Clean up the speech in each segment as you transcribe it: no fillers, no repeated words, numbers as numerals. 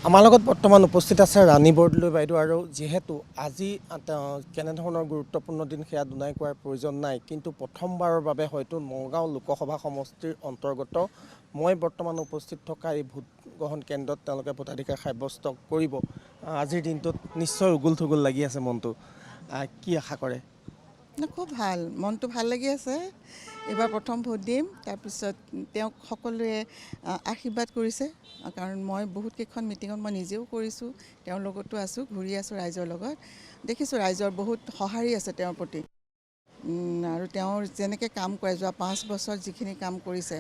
আমাৰ লগত বৰ্তমান উপস্থিত আছে ৰাণী বৰদলৈ বাইদেউ আৰু যেহেতু আজি কেনেধৰণৰ গুৰুত্বপূৰ্ণ দিন সেয়া দুনাই কোৱাৰ প্ৰয়োজন নাই, কিন্তু প্ৰথমবাৰৰ বাবে হয়তো নগাঁও লোকসভা সমষ্টিৰ অন্তৰ্গত মই বৰ্তমান উপস্থিত থকা এই ভোট গ্ৰহণ কেন্দ্ৰত তেওঁলোকে ভোটাধিকাৰ সাব্যস্ত কৰিব। আজিৰ দিনটোত নিশ্চয় উগুল থুগুল লাগি আছে মনটো, কি আশা কৰে? খুব ভাল, মনটো ভাল লাগি আছে। এইবাৰ প্ৰথম ভোট দিম, তাৰপিছত তেওঁক সকলোৱে আশীৰ্বাদ কৰিছে, কাৰণ মই বহুত কেইখন মিটিঙত মই নিজেও কৰিছোঁ, তেওঁৰ লগতো আছোঁ, ঘূৰি আছোঁ ৰাইজৰ লগত। দেখিছোঁ ৰাইজৰ বহুত সঁহাৰি আছে তেওঁৰ প্ৰতি, আৰু তেওঁৰ যেনেকৈ কাম কৰে যোৱা 5 বছৰ যিখিনি কাম কৰিছে,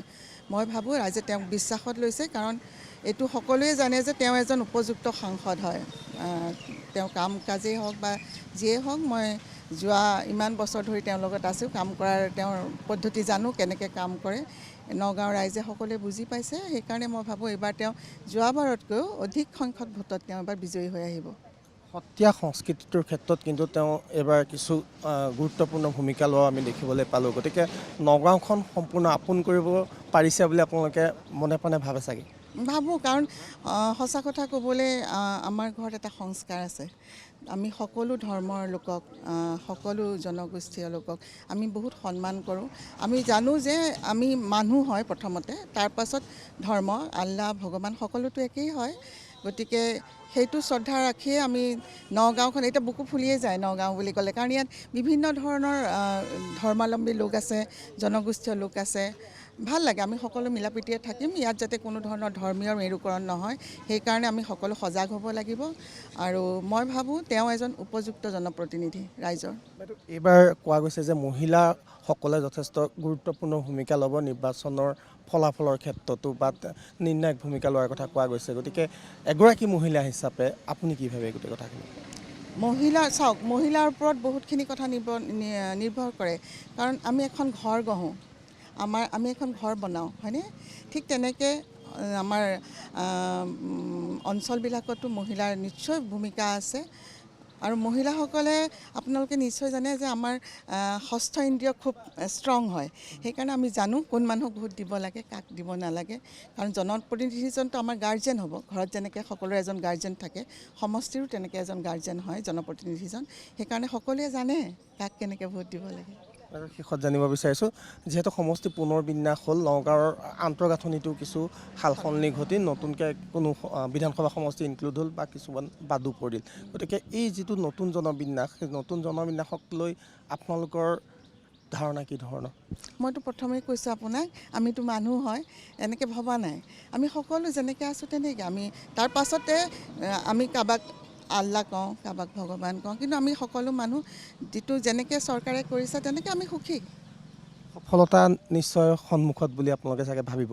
মই ভাবোঁ ৰাইজে তেওঁক বিশ্বাসত লৈছে, কাৰণ এইটো সকলোৱে জানে যে তেওঁ এজন উপযুক্ত সাংসদ হয়। তেওঁ কাম কাজেই হওক বা যিয়েই হওক, মই যোৱা ইমান বছৰ ধৰি তেওঁৰ লগত আছোঁ, কাম কৰাৰ তেওঁৰ পদ্ধতি জানো, কেনেকৈ কাম কৰে। নগাঁও ৰাইজে সকলোৱে বুজি পাইছে, সেইকাৰণে মই ভাবোঁ এইবাৰ তেওঁ যোৱাবাৰতকৈও অধিক সংখ্যক ভোটত তেওঁ এবাৰ বিজয়ী হৈ আহিব। সত্ৰীয়া সংস্কৃতিটোৰ ক্ষেত্ৰত কিন্তু তেওঁ এইবাৰ কিছু গুৰুত্বপূৰ্ণ ভূমিকা লোৱা আমি দেখিবলৈ পালোঁ। গতিকে নগাঁওখন সম্পূৰ্ণ আপোন কৰিব পাৰিছে বুলি আপোনালোকে মনে প্ৰাণে ভাবে চাগে? ভাবোঁ, কাৰণ সঁচা কথা ক'বলৈ আমাৰ ঘৰত এটা সংস্কাৰ আছে। আমি সকলো ধৰ্মৰ লোকক, সকলো জনগোষ্ঠীয় লোকক আমি বহুত সন্মান কৰোঁ। আমি জানো যে আমি মানুহ হয় প্ৰথমতে, তাৰ পাছত ধৰ্ম, আল্লাহ, ভগৱান সকলোতো একেই হয়। গতিকে সেইটো শ্ৰদ্ধা ৰাখিয়ে আমি নগাঁওখন, এতিয়া বুকু ফুলিয়ে যায় নগাঁও বুলি ক'লে, কাৰণ ইয়াত বিভিন্ন ধৰণৰ ধৰ্মাৱলম্বী লোক আছে, জনগোষ্ঠীয় লোক আছে। ভাল লাগে, আমি সকলো মিলাপ্ৰীতিৰে থাকিম। ইয়াত যাতে কোনো ধৰণৰ ধৰ্মীয় মেৰুকৰণ নহয়, সেইকাৰণে আমি সকলো সজাগ হ'ব লাগিব। আৰু মই ভাবোঁ তেওঁ এজন উপযুক্ত জনপ্ৰতিনিধি ৰাইজৰ। এইবাৰ কোৱা গৈছে যে মহিলাসকলে যথেষ্ট গুৰুত্বপূৰ্ণ ভূমিকা ল'ব নিৰ্বাচনৰ ফলাফলৰ ক্ষেত্ৰতো, বা নিৰ্ণায়ক ভূমিকা লোৱাৰ কথা কোৱা গৈছে। গতিকে এগৰাকী মহিলা হিচাপে আপুনি কি ভাবে গোটেই কথাখিনি? চাওক, মহিলাৰ ওপৰত বহুতখিনি কথা নিৰ্ভৰ কৰে, কাৰণ আমি এখন ঘৰ গঢ়োঁ, আমি এখন ঘৰ বনাওঁ, হয়নে? ঠিক তেনেকৈ আমাৰ অঞ্চলবিলাকতো মহিলাৰ নিশ্চয় ভূমিকা আছে। আৰু মহিলাসকলে, আপোনালোকে নিশ্চয় জানে যে আমাৰ ষষ্ঠ ইন্দ্ৰিয় খুব ষ্ট্ৰং হয়। সেইকাৰণে আমি জানো কোন মানুহক ভোট দিব লাগে, কাক দিব নালাগে। কাৰণ জনপ্ৰতিনিধিজনটো আমাৰ গাৰ্জেন হ'ব। ঘৰত যেনেকৈ সকলোৰে এজন গাৰ্জেন থাকে, সমষ্টিৰো তেনেকৈ এজন গাৰ্জেন হয় জনপ্ৰতিনিধিজন। সেইকাৰণে সকলোৱে জানে কাক কেনেকৈ ভোট দিব লাগে। আৰু শেষত জানিব বিচাৰিছোঁ, যিহেতু সমষ্টি পুনৰ বিন্যাস হ'ল, নগাঁৱৰ আন্তঃগাঁথনিটো কিছু সাল সলনি ঘটি নতুনকৈ কোনো বিধানসভা সমষ্টি ইনক্লুড হ'ল বা কিছুমান বাদো পৰিল। গতিকে এই যিটো নতুন জনবিন্যাস, সেই নতুন জনবিন্যাসক লৈ আপোনালোকৰ ধাৰণা কি ধৰণৰ? মইতো প্ৰথমেই কৈছোঁ আপোনাক, আমিতো মানুহ হয়, এনেকৈ ভবা নাই। আমি সকলো যেনেকৈ আছোঁ তেনেকৈ আমি, তাৰ পাছতে আমি কাৰোবাক আল্লাহ কওঁ, কাৰোবাক ভগৱান কওঁ, কিন্তু আমি সকলো মানুহ, যিটো যেনেকৈ চৰকাৰে কৰিছে তেনেকৈ আমি সুখী। সফলতা নিশ্চয় সন্মুখত বুলি আপোনালোকে চাগে ভাবিব?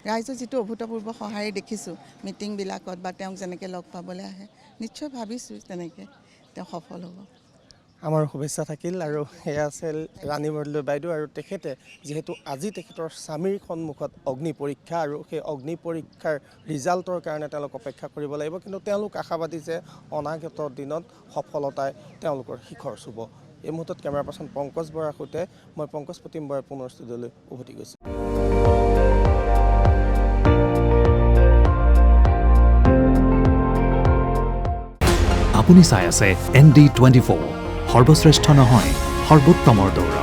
ৰাইজৰ যিটো অভূতপূৰ্ব সঁহাৰি দেখিছোঁ মিটিংবিলাকত, বা তেওঁক যেনেকৈ লগ পাবলৈ আহে, নিশ্চয় ভাবিছোঁ তেনেকৈ তেওঁ সফল হ'ব। আমাৰ শুভেচ্ছা থাকিল। আৰু সেয়া আছিল ৰাণী বৰদলৈ বাইদেউ, আৰু তেখেতে যিহেতু আজি তেখেতৰ স্বামীৰ সন্মুখত অগ্নি পৰীক্ষা, আৰু সেই অগ্নি পৰীক্ষাৰ ৰিজাল্টৰ কাৰণে তেওঁলোক অপেক্ষা কৰিব লাগিব, কিন্তু তেওঁলোক আশাবাদী যে অনাগত দিনত সফলতাই তেওঁলোকৰ শিখৰ চুব। এই মুহূৰ্তত কেমেৰা পাৰ্চন পংকজ বৰাৰ সৈতে মই পংকজ প্ৰতিম বৰাই পুনৰ ষ্টুডিঅ'লৈ উভতি গৈছোঁ। আপুনি চাই আছে ND24, সৰ্বশ্ৰেষ্ঠ নহয়, সৰ্বোত্তমৰ দৌৰা।